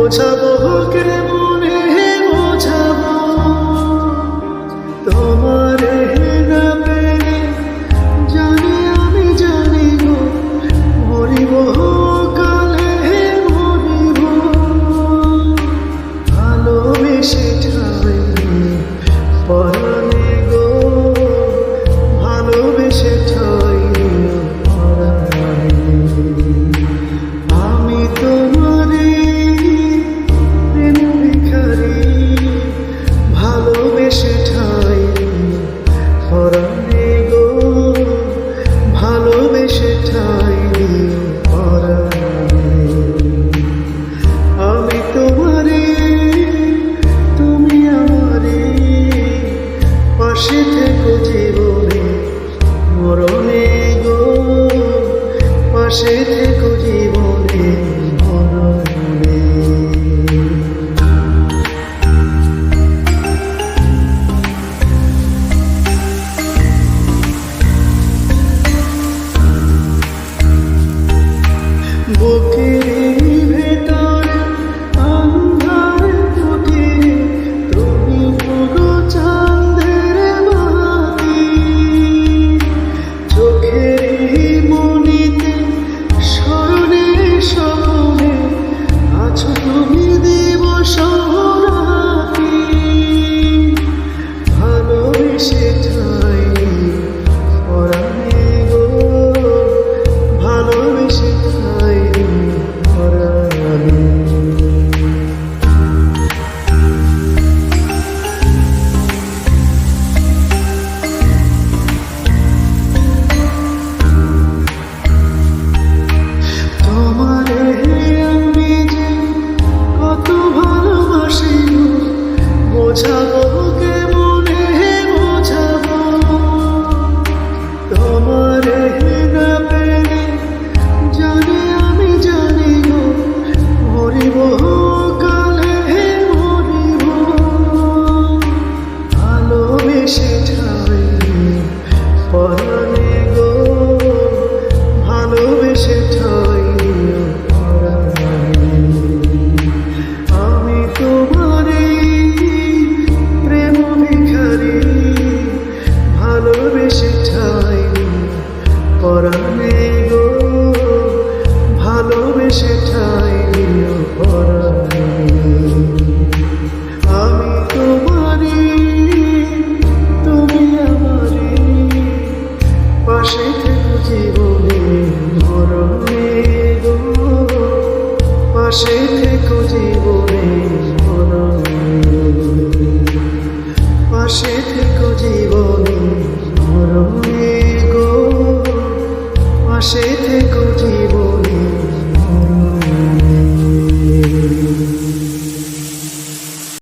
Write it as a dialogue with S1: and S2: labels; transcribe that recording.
S1: বোঝাবো কেমনে বোঝাবো তোমারে না পেলে জানি আমি জানি গো মরিব কালে মরিব ভালোবেসে ঠাই পরাণে গো ভালোবেসে ঠাই আমি তোমারে প্রেম ভিখারি ভালোবেসে ঠাই পরাণে গো ভালোবেসে ঠাই পরাণে আমি তোমারে তুমি আমারে পাশে থেকো জীবনে মরণে গো পাশে থেকো জীবনে মরণে বুকের ভেতর আন্ধার কুটিরে তুমি পুরো চাঁদের বাতি চোখের মনিতে স্মরণে স্বপ্নে আছো তুমি দিবস রাতি ভালোবেসে ঠাই পরাণে গো ভালোবেসে ঠাই পরাণে তোমারে আমি যে কত ভালোবাসি বোঝাবো কেমনে বোঝাবো তোমারে না পেলে জানি আমি জানি গো মরিব কালে মরিব ভালোবেসে ঠাই পরাণে গো ভালোবেসে ঠাই পরাণে আমি তোমারে প্রেম ভিখারি ভালোবেসে ঠাই পরাণে গো ভালোবেসে ঠাই পরাণে আমি তোমারে তুমি আমারে পাশে থেকো জীবনে মরণে গো পাশে থেকো জীবনে